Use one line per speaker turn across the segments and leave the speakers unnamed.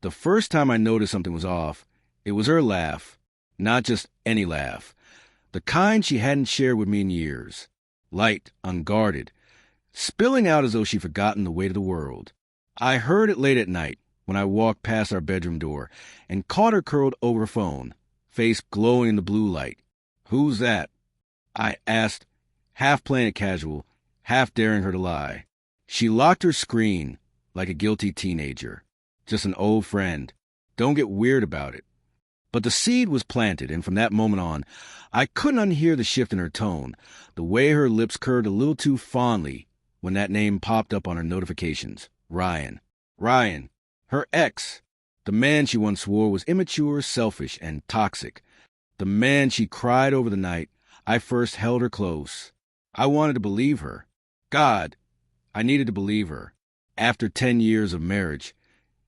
The first time I noticed something was off, it was her laugh. Not just any laugh. The kind she hadn't shared with me in years. Light, unguarded, spilling out as though she'd forgotten the weight of the world. I heard it late at night when I walked past our bedroom door and caught her curled over her phone, face glowing in the blue light. "Who's that?" I asked, half playing it casual, half daring her to lie. She locked her screen like a guilty teenager. "Just an old friend. Don't get weird about it." But the seed was planted, and from that moment on, I couldn't unhear the shift in her tone, the way her lips curved a little too fondly when that name popped up on her notifications. Ryan. Ryan. Her ex. The man she once swore was immature, selfish, and toxic. The man she cried over the night I first held her close. I wanted to believe her. God, I needed to believe her. After 10 years of marriage,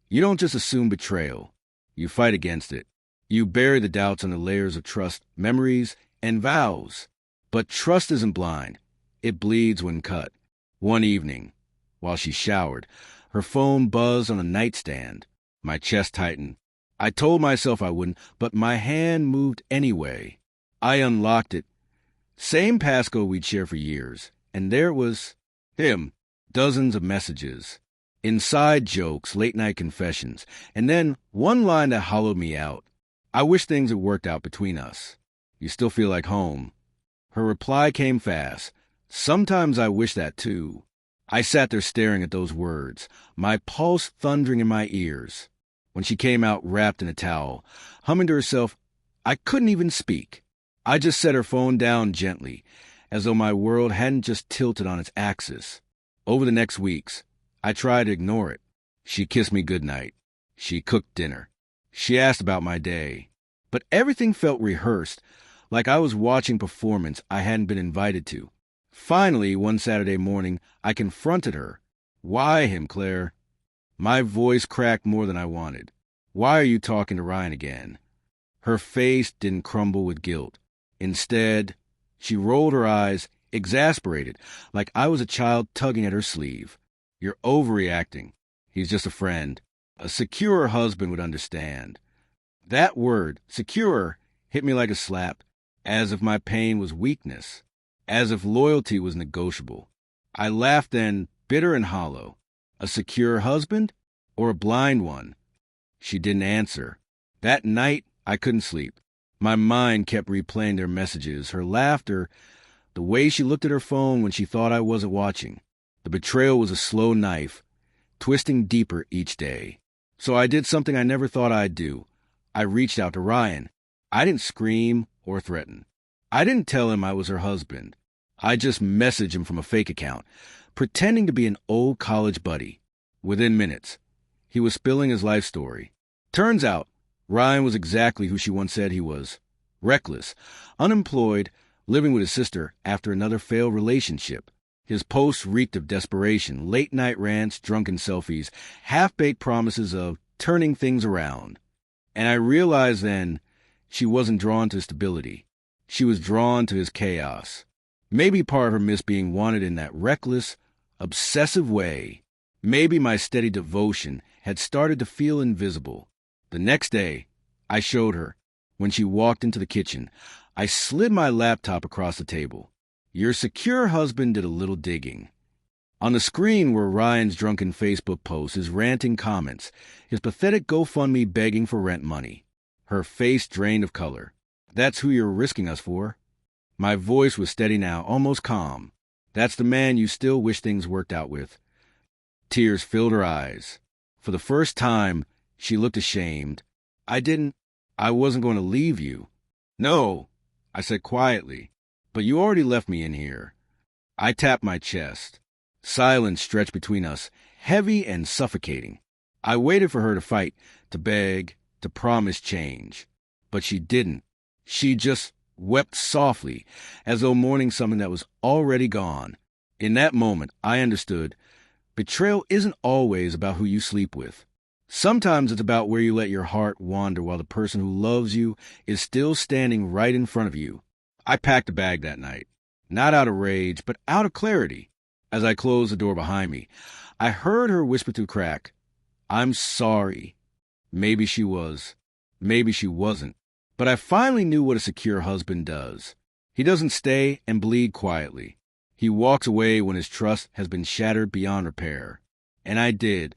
you don't just assume betrayal. You fight against it. You bury the doubts under layers of trust, memories, and vows. But trust isn't blind. It bleeds when cut. One evening, while she showered, her phone buzzed on a nightstand. My chest tightened. I told myself I wouldn't, but my hand moved anyway. I unlocked it. Same passcode we'd shared for years. And there it was. Him. Dozens of messages. Inside jokes, late-night confessions. And then one line that hollowed me out. "I wish things had worked out between us. You still feel like home." Her reply came fast. "Sometimes I wish that too." I sat there staring at those words, my pulse thundering in my ears. When she came out wrapped in a towel, humming to herself, I couldn't even speak. I just set her phone down gently, as though my world hadn't just tilted on its axis. Over the next weeks, I tried to ignore it. She kissed me goodnight. She cooked dinner. She asked about my day. But everything felt rehearsed, like I was watching a performance I hadn't been invited to. Finally, one Saturday morning, I confronted her. "Why him, Claire?" My voice cracked more than I wanted. "Why are you talking to Ryan again?" Her face didn't crumble with guilt. Instead, she rolled her eyes, exasperated, like I was a child tugging at her sleeve. "You're overreacting. He's just a friend. A secure husband would understand." That word, secure, hit me like a slap, as if my pain was weakness, as if loyalty was negotiable. I laughed then, bitter and hollow. A secure husband or a blind one? She didn't answer. That night, I couldn't sleep. My mind kept replaying their messages, her laughter, the way she looked at her phone when she thought I wasn't watching. The betrayal was a slow knife, twisting deeper each day. So I did something I never thought I'd do. I reached out to Ryan. I didn't scream or threaten. I didn't tell him I was her husband. I just messaged him from a fake account, pretending to be an old college buddy. Within minutes, he was spilling his life story. Turns out, Ryan was exactly who she once said he was. Reckless, unemployed, living with his sister after another failed relationship. His posts reeked of desperation, late-night rants, drunken selfies, half-baked promises of turning things around. And I realized then she wasn't drawn to his stability. She was drawn to his chaos. Maybe part of her missed being wanted in that reckless, obsessive way. Maybe my steady devotion had started to feel invisible. The next day, I showed her. When she walked into the kitchen, I slid my laptop across the table. Your secure husband did a little digging. On the screen were Ryan's drunken Facebook posts, his ranting comments, his pathetic GoFundMe begging for rent money. Her face drained of color. "That's who you're risking us for." My voice was steady now, almost calm. "That's the man you still wish things worked out with." Tears filled her eyes. For the first time, she looked ashamed. I wasn't going to leave you." "No," I said quietly, "but you already left me in here." I tapped my chest. Silence stretched between us, heavy and suffocating. I waited for her to fight, to beg, to promise change. But she didn't. She just wept softly, as though mourning something that was already gone. In that moment, I understood betrayal isn't always about who you sleep with. Sometimes it's about where you let your heart wander while the person who loves you is still standing right in front of you. I packed a bag that night, not out of rage, but out of clarity. As I closed the door behind me, I heard her whisper through crack, "I'm sorry." Maybe she was. Maybe she wasn't. But I finally knew what a secure husband does. He doesn't stay and bleed quietly. He walks away when his trust has been shattered beyond repair. And I did.